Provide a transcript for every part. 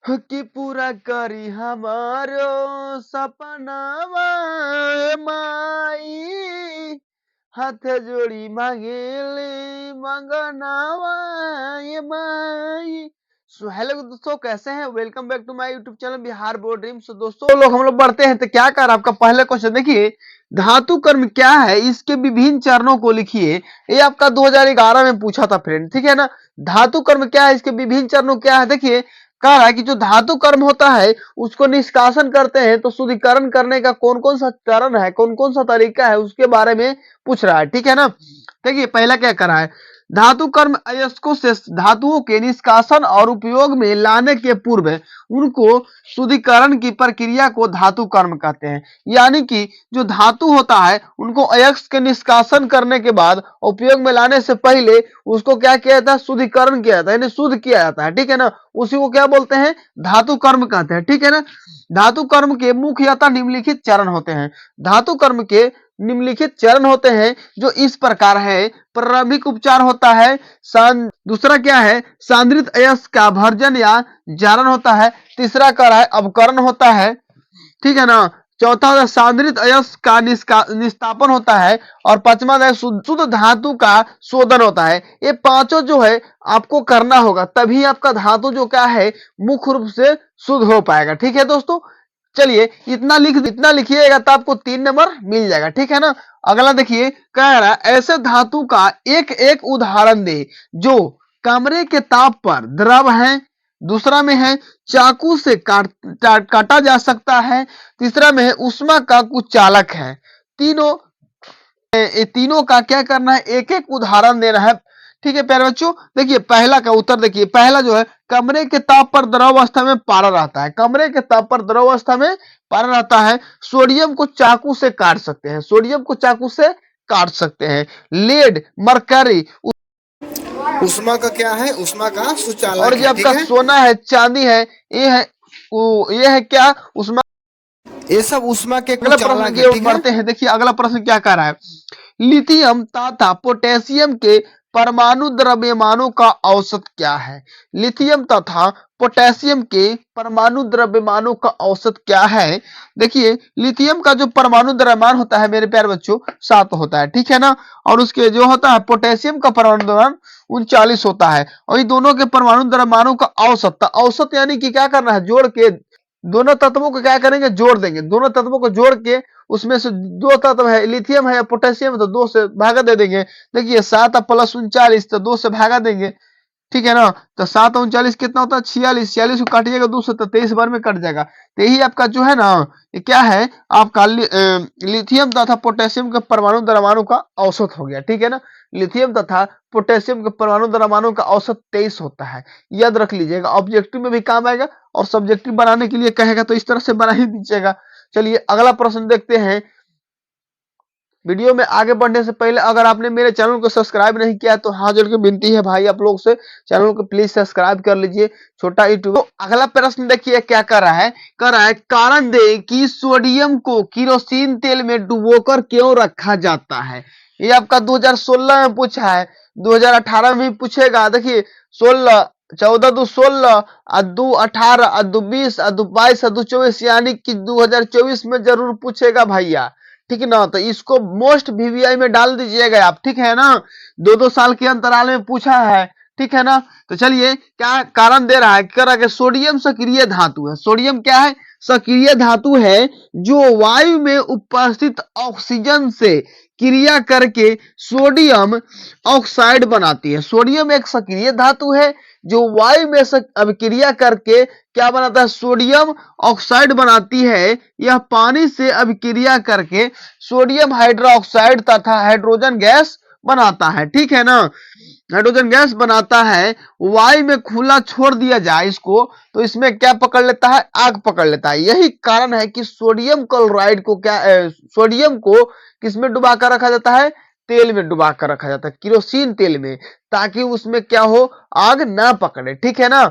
कि पूरा करी हमारो सपनावा माई, हाथ जोड़ी मांगेले मंगनावा ये माई। सो हेलो दोस्तों, कैसे हैं? Welcome back to my YouTube channel Bihar board dream. So दोस्तों लोग हम लोग बढ़ते हैं तो क्या कर आपका पहला क्वेश्चन देखिए, धातु कर्म क्या है, इसके विभिन्न चरणों को लिखिए। ये आपका 2011 में पूछा था फ्रेंड, ठीक है ना। धातु कर्म क्या है, इसके विभिन्न चरणों क्या है, देखिए कह रहा है कि जो धातु कर्म होता है उसको निष्कासन करते हैं तो शुद्धिकरण करने का कौन कौन सा चरण है, कौन कौन सा तरीका है, उसके बारे में पूछ रहा है, ठीक है ना। देखिए पहला क्या करा है, धातु कर्म अयस्कों से धातुओं के निष्कासन और उपयोग में लाने के पूर्व उनको शुद्धिकरण की प्रक्रिया को धातु कर्म कहते हैं। यानी कि जो धातु होता है उनको अयस्क के निष्कासन करने के बाद उपयोग में लाने से पहले उसको क्या किया जाता है, शुद्धिकरण किया जाता है, यानी शुद्ध किया जाता है, ठीक है ना। उसी को क्या बोलते हैं, धातु कर्म कहते हैं, ठीक है ना। धातु कर्म के मुख्यतः निम्नलिखित चरण होते हैं। धातु कर्म के निम्नलिखित चरण होते हैं जो इस प्रकार है। प्रारंभिक उपचार होता है, दूसरा क्या है, सांद्रित अयस्क का भर्जन या जारण होता है। तीसरा क्या है, अवकरण होता है, ठीक है ना। चौथा होता है सांद्रित अयस्क का निस्तापन होता है। और पांचवा है शुद्ध धातु का शोधन होता है। ये पांचों जो है आपको करना होगा, तभी आपका धातु जो क्या है मुख्य रूप से शुद्ध हो पाएगा, ठीक है दोस्तों। चलिए इतना लिखिएगा तो आपको 3 नंबर मिल जाएगा, ठीक है ना। अगला देखिए, कह रहा है ऐसे धातु का एक एक उदाहरण दे जो कमरे के ताप पर द्रव है। दूसरा में है चाकू से काटा जा सकता है। तीसरा में है उष्मा का कुछ चालक है। तीनों का क्या करना है, एक एक उदाहरण देना है, ठीक है प्यारे बच्चों। देखिए पहला का उत्तर देखिए, पहला जो है कमरे के ताप पर द्रव अवस्था में पारा रहता है। कमरे के ताप पर द्रव अवस्था में पारा रहता है। सोडियम को चाकू से काट सकते हैं, सोडियम को चाकू से काट सकते हैं। लेड, मरकरी, उष्मा का क्या है, उष्मा का और सुचालक जो है, ठीक आपका है। सोना है, चांदी है, ये है क्या, उसमें। ये सब उष्मा के अगला प्रश्न कुचालक की है, ओर ठीक है। बढ़ते हैं। देखिए अगला प्रश्न क्या कह रहा है, लिथियम तथा पोटेशियम के परमाणु द्रव्यमानों का औसत क्या है। लिथियम तथा पोटेशियम के परमाणु द्रव्यमानों का औसत क्या है। देखिए लिथियम का जो परमाणु द्रव्यमान होता है मेरे प्यारे बच्चों 7 होता है, ठीक है ना। और उसके जो होता है पोटेशियम का परमाणु द्रव्यमान 39 होता है। और ये दोनों के परमाणु द्रव्यमानों का औसत, औसत यानी कि क्या करना है, जोड़ के दोनों तत्वों को क्या करेंगे, जोड़ देंगे। दोनों तत्वों को जोड़ के उसमें से दो तत्व है, लिथियम है या पोटेशियम है, तो 2 से भागा दे देंगे। देखिए 7 प्लस 39 तो 2 से भागा देंगे, ठीक है ना। तो 7 39 कितना होता है, 46। 46 को काटिएगा 2 से तो 23 बार में कट जाएगा। तो यही आपका जो है ना, ये क्या है आपका लिथियम तथा पोटेशियम के परमाणु द्रव्यमानों का औसत हो गया, ठीक है ना। लिथियम तथा पोटेशियम के परमाणु द्रव्यमानों का औसत 23 होता है। याद रख लीजिएगा, ऑब्जेक्टिव में भी काम आएगा और सब्जेक्टिव बनाने के लिए कहेगा तो इस तरह से बना ही दीजिएगा। चलिए अगला प्रश्न देखते हैं। वीडियो में आगे बढ़ने से पहले अगर आपने मेरे चैनल को सब्सक्राइब नहीं किया तो हाथ जोड़ के विनती है भाई आप लोग से, चैनल को प्लीज सब्सक्राइब कर लीजिए, छोटा यूट्यूब। तो अगला प्रश्न देखिए क्या कर रहा है, कारण दे कि सोडियम को किरोसिन तेल में डुबोकर क्यों रखा जाता है। ये आपका 2016 में पूछा है, 2018 में भी पूछेगा। देखिए 16, 14 दो 16, दो 18, दो 20, दो 22, दो 24, यानी कि 2024 में जरूर पूछेगा भैया, ठीक है ना। तो इसको मोस्ट वीवीआई में डाल दीजिएगा आप, ठीक है ना। 2-2 साल के अंतराल में पूछा है, ठीक है ना। तो चलिए क्या कारण दे रहा है, कह रहा है कि सोडियम सक्रिय धातु है। सोडियम क्या है, सक्रिय धातु है जो वायु में उपस्थित ऑक्सीजन से क्रिया करके सोडियम ऑक्साइड बनाती है। सोडियम एक सक्रिय धातु है जो वायु में अभिक्रिया करके क्या बनाता है, सोडियम ऑक्साइड बनाती है। यह पानी से अभिक्रिया करके सोडियम हाइड्रोक्साइड तथा हाइड्रोजन गैस बनाता है, ठीक है ना। हाइड्रोजन गैस बनाता है। वायु में खुला छोड़ दिया जाए इसको तो इसमें क्या पकड़ लेता है, आग पकड़ लेता है। यही कारण है कि सोडियम क्लोराइड को सोडियम को किसमें डुबा कर रखा जाता है, तेल में डुबा कर रखा जाता है, किरोसिन तेल में, ताकि उसमें क्या हो, आग ना पकड़े, ठीक है ना।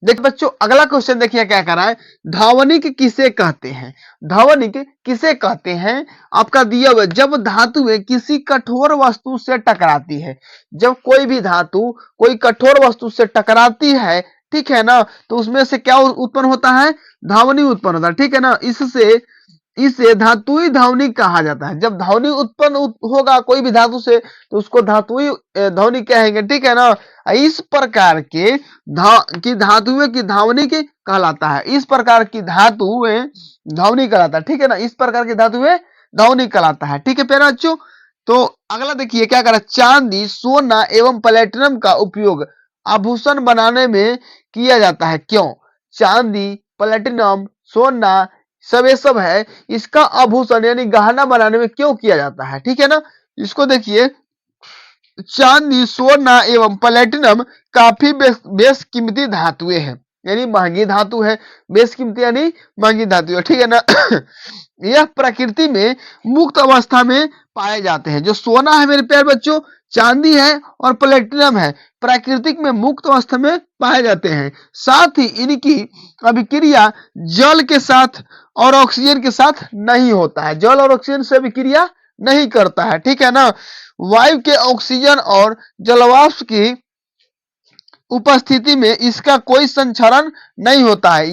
देखिए बच्चों अगला क्वेश्चन देखिए क्या कर रहा है, धावनिक किसे कहते हैं। धावनिक किसे कहते हैं, आपका दिया हुआ जब धातुएं किसी कठोर वस्तु से टकराती है। जब कोई भी धातु कोई कठोर वस्तु से टकराती है ठीक है ना। तो उसमें से क्या उत्पन्न होता है, ध्वनि उत्पन्न होता है, ठीक है ना। इससे इसे धातुई ध्वनि कहा जाता है। जब ध्वनि उत्पन्न होगा कोई भी धातु से तो उसको धातुई ध्वनि कहेंगे, ठीक है ना। इस प्रकार के धातुएं की ध्वनि की कहलाता है, इस प्रकार की धातुएं ध्वनि कहलाता है, ठीक है ना। इस प्रकार की धातुएं ध्वनि कहलाता है, ठीक है प्यारे बच्चों। तो अगला देखिए क्या करा, चांदी, सोना एवं प्लेटिनम का उपयोग आभूषण बनाने में किया जाता है, क्यों। चांदी, प्लेटिनम, सोना सब ये सब है, इसका आभूषण यानी गहना बनाने में क्यों किया जाता है, ठीक है ना। इसको देखिए, चांदी, सोना एवं प्लेटिनम काफी बेशकीमती धातुएं हैं, यानी महंगी धातु है। बेशकीमती यानी महंगी धातु है, ठीक है ना। यह प्रकृति में मुक्त अवस्था में पाए जाते हैं। जो सोना है मेरे प्यारे बच्चों, चांदी है और प्लेटिनम है, प्राकृतिक में मुक्त अवस्था में पाए जाते हैं। साथ ही इनकी अभिक्रिया जल के साथ और ऑक्सीजन के साथ नहीं होता है, जल और ऑक्सीजन से अभिक्रिया नहीं करता है, ठीक है ना। वायु के ऑक्सीजन और जलवाष्प की उपस्थिति में इसका कोई संचरण नहीं होता है।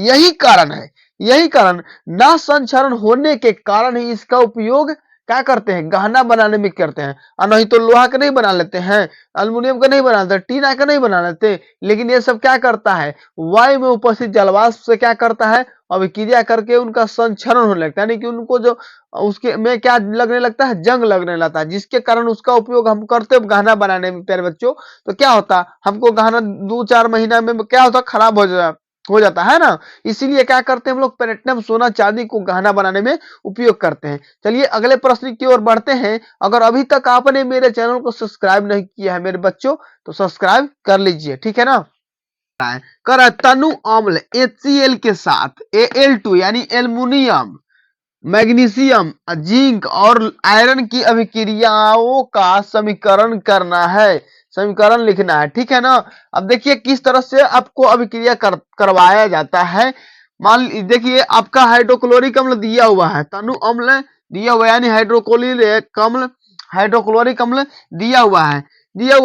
यही कारण ना संचरण होने के कारण ही इसका उपयोग क्या करते हैं, गहना बनाने में करते हैं। और नहीं तो लोहा का नहीं बना लेते हैं, अल्युमिनियम का नहीं बना लेते, टीना का नहीं बना लेते। लेकिन ये सब क्या करता है, वायु में उपस्थित जलवाष्प से क्या करता है, अभिक्रिया करके उनका संचरण होने लगता है, यानी कि उनको जो उसके में क्या लगने लगता है, जंग लगने लगता है, जिसके कारण उसका उपयोग हम करते हैं गहना बनाने में प्यारे बच्चों। तो क्या होता, हमको गहना 2-4 महीना में क्या होता, खराब हो जाता है ना। इसीलिए क्या करते हैं हम लोग, प्लेटिनम, सोना, चांदी को गहना बनाने में उपयोग करते हैं। चलिए अगले प्रश्न की ओर बढ़ते हैं। अगर अभी तक आपने मेरे चैनल को सब्सक्राइब नहीं किया है मेरे बच्चों, तो सब्सक्राइब कर लीजिए, ठीक है ना। कर तनु अम्ल HCl के साथ Al2 यानी एल्युमिनियम, मैग्नीशियम, जिंक और आयरन की अभिक्रियाओं का समीकरण करना है, समीकरण लिखना है, ठीक है ना। अब देखिए किस तरह से आपको अभिक्रिया करवाया जाता है। मान देखिए आपका हाइड्रोक्लोरिक अम्ल दिया हुआ है, तनु अम्ल दिया हुआ है, यानी हाइड्रोक्लोरिक अम्ल दिया हुआ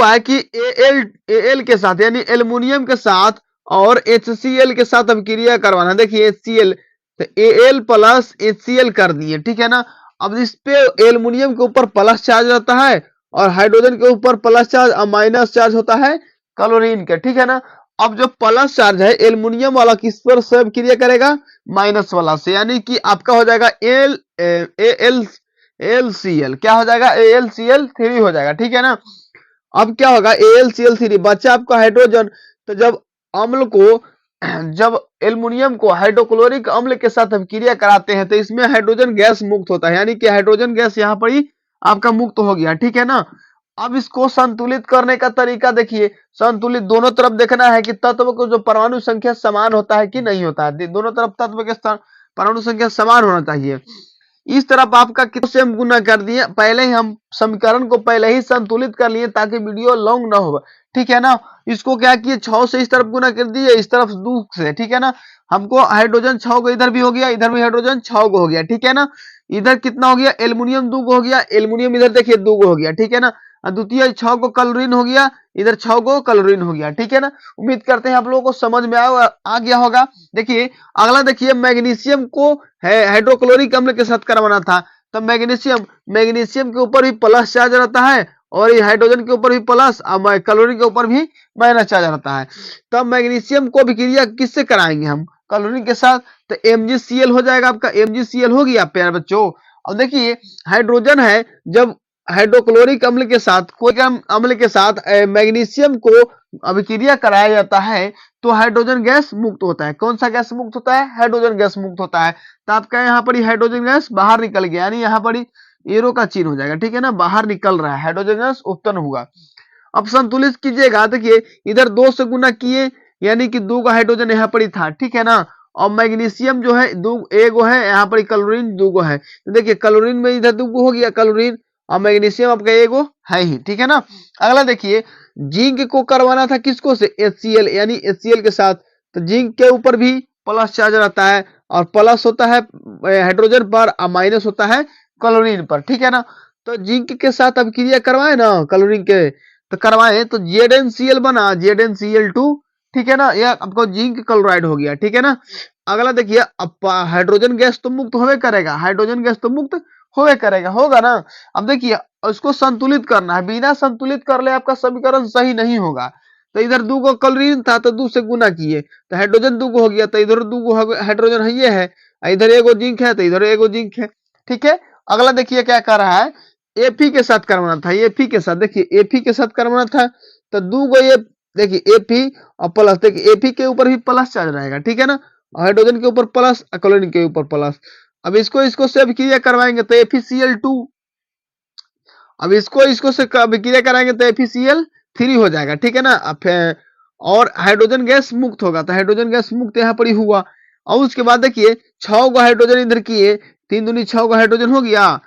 है कि Al के साथ यानी एल्युमिनियम के साथ और HCl के साथ अभिक्रिया करवाना। देखिए HCl तो Al प्लस HCl कर दिए, ठीक है ना। अब इस पे एल्युमिनियम के ऊपर प्लस चार्ज रहता है और हाइड्रोजन के ऊपर प्लस चार्ज और माइनस चार्ज होता है क्लोरीन के, ठीक है ना। अब जो प्लस चार्ज है एल्युमिनियम वाला किस पर से अभिक्रिया करेगा, माइनस वाला से, यानी कि आपका हो जाएगा AlCl, क्या हो जाएगा, AlCl3 हो जाएगा, ठीक है ना। अब क्या होगा, AlCl3 बचा आपका हाइड्रोजन। तो जब अम्ल को जब एल्युमिनियम को हाइड्रोक्लोरिक अम्ल के साथ अभिक्रिया कराते हैं तो इसमें हाइड्रोजन गैस मुक्त होता है, यानी कि हाइड्रोजन गैस यहाँ पर ही आपका मुक्त हो गया, ठीक है ना। अब इसको संतुलित करने का तरीका देखिए, संतुलित दोनों तरफ देखना है कि तत्व को जो परमाणु संख्या समान होता है कि नहीं होता है, दोनों तरफ तत्व के परमाणु संख्या समान होना चाहिए। इस तरफ आपका कितने से हम गुना कर दिए, पहले ही हम समीकरण को पहले ही संतुलित कर लिए ताकि वीडियो लॉन्ग ना हो, ठीक है ना। इसको क्या किए, 6 से इस तरफ गुना कर दिए, इस तरफ 2 से, ठीक है ना। हमको हाइड्रोजन 6 को इधर भी हो गया, इधर भी हाइड्रोजन 6 को हो गया, ठीक है ना। इधर कितना हो गया, एल्युमिनियम 2 को हो गया, एल्युमिनियम इधर देखिए 2 को हो गया, ठीक है ना। द्वितीय 6 को क्लोरीन हो गया, इधर 6 को क्लोरीन हो गया, ठीक है ना। उम्मीद करते हैं आप लोगों को समझ में आ गया होगा। देखिए अगला देखिए, मैग्नीशियम को हाइड्रोक्लोरिक अम्ल के साथ करवाना था। तो मैग्नीशियम के ऊपर भी प्लस चार्ज रहता है और ये हाइड्रोजन के ऊपर भी प्लस और क्लोरीन के ऊपर भी माइनस चार्ज रहता है। तब मैग्नीशियम को अभिक्रिया किससे कराएंगे हम, क्लोरीन के साथ। तो MgCl हो जाएगा आपका, MgCl हो गया प्यारे बच्चों। और देखिए हाइड्रोजन है, जब हाइड्रोक्लोरिक अम्ल के साथ कोई अम्ल के साथ मैग्नीशियम को अभिक्रिया कराया जाता है तो हाइड्रोजन गैस मुक्त होता है। कौन सा गैस मुक्त होता है, हाइड्रोजन गैस मुक्त होता है। तो आपका यहाँ पर हाइड्रोजन गैस बाहर निकल गया, यानी यहाँ पर एरो का चिन्ह हो जाएगा, ठीक है ना, बाहर निकल रहा है, हाइड्रोजन गैस उत्पन्न हुआ। अब संतुलित कीजिएगा, देखिए इधर 2 से गुना किए यानी कि 2 का हाइड्रोजन यहाँ पर ही था, ठीक है ना। और मैग्नीशियम जो है 2 एगो है, यहाँ पर क्लोरीन 2 गो है। तो देखिए क्लोरीन में इधर 2 गो हो गया क्लोरीन और मैग्नीशियम आपका एगो है ही, ठीक है ना। अगला देखिए, जिंक को करवाना था किसको से, HCl यानी HCl के साथ। तो जिंक के ऊपर भी प्लस चार्ज रहता है और प्लस होता है हाइड्रोजन पर और माइनस होता है क्लोरीन पर, ठीक है ना। तो जिंक के साथ अभिक्रिया करवाए ना क्लोरीन के, तो करवाए तो ZnCl बना, ZnCl2 ठीक है ना, यह आपको जिंक क्लोराइड हो गया, ठीक है ना। अगला देखिए, अब हाइड्रोजन गैस तो मुक्त होवे करेगा, हाइड्रोजन गैस तो मुक्त होवे करेगा, होगा ना। अब देखिए उसको संतुलित करना है, बिना संतुलित कर ले आपका समीकरण सही नहीं होगा। तो इधर दो गो क्लोरीन था तो 2 से गुना किए तो हाइड्रोजन 2 गो हो गया, तो इधर 2 गो हाइड्रोजन है, ये है, इधर एगो जिंक है तो इधर एगो जिंक है, ठीक है। अगला देखिए क्या कर रहा है, एफी के साथ करवाना था, एफी के साथ, देखिए एफी के साथ करवाना था, तो 2 गो ये देखिए एफी और प्लस, देखिए एफी के ऊपर भी प्लस चार्ज रहेगा, ठीक है ना, हाइड्रोजन के ऊपर प्लस, क्लोरीन के ऊपर प्लस। अब इसको इसको से अभिक्रिया करवाएंगे तो FeCl2, अब इसको इसको से अभिक्रिया कराएंगे तो FeCl3 हो जाएगा, ठीक है ना। अब और हाइड्रोजन गैस मुक्त होगा, तो हाइड्रोजन गैस मुक्त यहाँ पर ही हुआ। और उसके बाद देखिए 6 गो हाइड्रोजन इधर किए, 3 दूनी 6 गो हाइड्रोजन हो गया,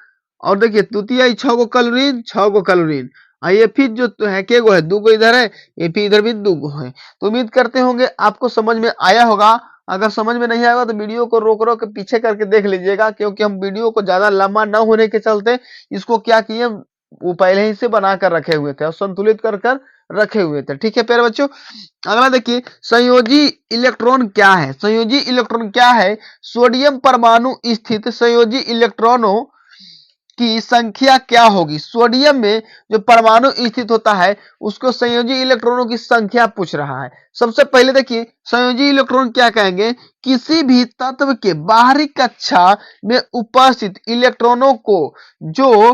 और देखिए तृतीय 6 गो क्लोरीन, 6 गो क्लोरीन, ये फिर जो तो है के गो है, 2 गो इधर है, ये फिर इधर भी 2 गो है। तो उम्मीद करते होंगे आपको समझ में आया होगा। अगर समझ में नहीं आएगा तो वीडियो को रोक रोक के पीछे करके देख लीजिएगा, क्योंकि हम वीडियो को ज्यादा लंबा न होने के चलते इसको क्या किए, वो पहले ही से बना कर रखे हुए थे और संतुलित कर कर रखे हुए थे, ठीक है प्यारे बच्चों। अगला देखिए, संयोजी इलेक्ट्रॉन क्या है, संयोजी इलेक्ट्रॉन क्या है, सोडियम परमाणु स्थित संयोजी इलेक्ट्रॉनों की संख्या क्या होगी। सोडियम में जो परमाणु स्थित होता है उसको संयोजी इलेक्ट्रॉनों की संख्या पूछ रहा है। सबसे पहले देखिए संयोजी इलेक्ट्रॉन क्या कहेंगे, किसी भी तत्व के बाहरी कक्षा में उपस्थित इलेक्ट्रॉनों को जो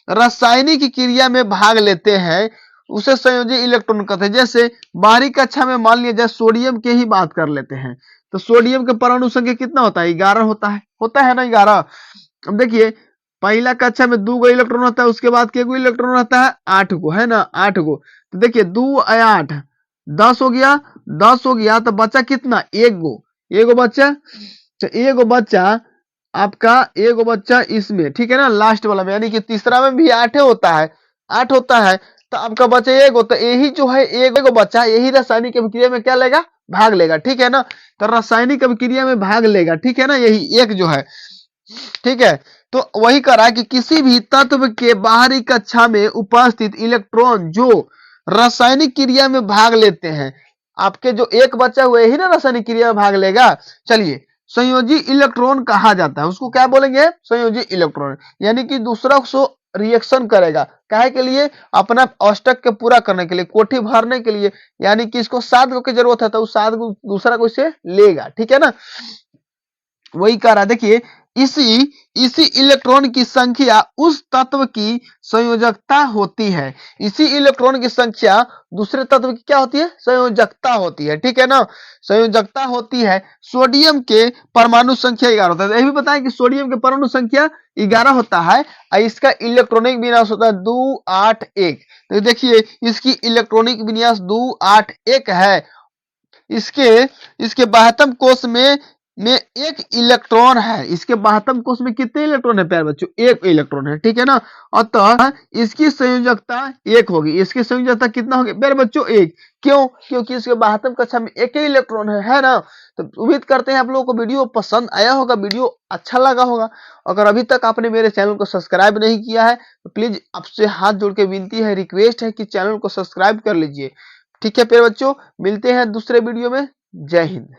रासायनिक क्रिया में भाग लेते हैं उसे संयोजी इलेक्ट्रॉन कहते हैं। जैसे बाहरी कक्षा में मान लिया जाए सोडियम के ही बात कर लेते हैं, तो सोडियम का परमाणु संख्या कितना होता है, 11 होता है ना 11। अब देखिए पहला कक्षा में 2 गो इलेक्ट्रॉन होता है, उसके बाद के गो इलेक्ट्रॉन रहता है, 8 गो, है ना 8 गो। तो देखिए 2 और 8 10 हो गया, 10 हो गया तो बचा कितना, एगो बच्चा, तो एगो बच्चा आपका, एगो बच्चा इसमें, ठीक है ना, लास्ट वाला में, यानी कि तीसरा में भी 8 होता है, 8 होता है, तो आपका बचा एगो, तो यही जो है एगो बच्चा यही रासायनिक अभिक्रिया में क्या लेगा, भाग लेगा, ठीक है ना। तो रासायनिक अभिक्रिया में भाग लेगा, ठीक है ना, यही एक जो है, ठीक है। तो वही करा कि किसी भी तत्व के बाहरी कक्षा में उपस्थित इलेक्ट्रॉन जो रासायनिक क्रिया में भाग लेते हैं, आपके जो एक बचा हुआ ही ना रासायनिक क्रिया में भाग लेगा, चलिए संयोजी इलेक्ट्रॉन कहा जाता है, उसको क्या बोलेंगे, संयोजी इलेक्ट्रॉन, यानी कि दूसरा को रिएक्शन करेगा, काहे के लिए, अपना अष्टक के पूरा करने के लिए, कोठी भरने के लिए, यानी कि इसको 7 गो की जरूरत है तो 7 गो दूसरा को इसे लेगा, ठीक है ना। वही कह रहा है, देखिए इसी इलेक्ट्रॉन की संख्या उस तत्व की संयोजकता होती है, इसी इलेक्ट्रॉन की संख्या दूसरे तत्व की क्या होती है, संयोजकता होती है, ठीक है ना, संयोजकता होती है। सोडियम के परमाणु संख्या 11 होता है, यह भी बताएं कि सोडियम के परमाणु संख्या 11 होता है और इसका इलेक्ट्रॉनिक विन्यास होता है 281। तो देखिए इसकी इलेक्ट्रॉनिक विन्यास 281 है। इसके इसके 72 कोष में एक इलेक्ट्रॉन है, इसके 72 कोष में कितने इलेक्ट्रॉन है प्यारे बच्चों, एक इलेक्ट्रॉन है, ठीक है ना। अतः इसकी संयोजकता 1 होगी, इसकी संयोजकता कितना होगी प्यारे बच्चों, 1। क्यों, क्योंकि इसके 72 कक्षा में एक ही इलेक्ट्रॉन है ना। तो उम्मीद करते हैं आप लोगों को वीडियो पसंद आया होगा, वीडियो अच्छा लगा होगा। अगर अभी तक आपने मेरे चैनल को सब्सक्राइब नहीं किया है तो प्लीज आपसे हाथ जोड़ के विनती है, रिक्वेस्ट है कि चैनल को सब्सक्राइब कर लीजिए, ठीक है प्यारे बच्चों। मिलते हैं दूसरे वीडियो में, जय हिंद।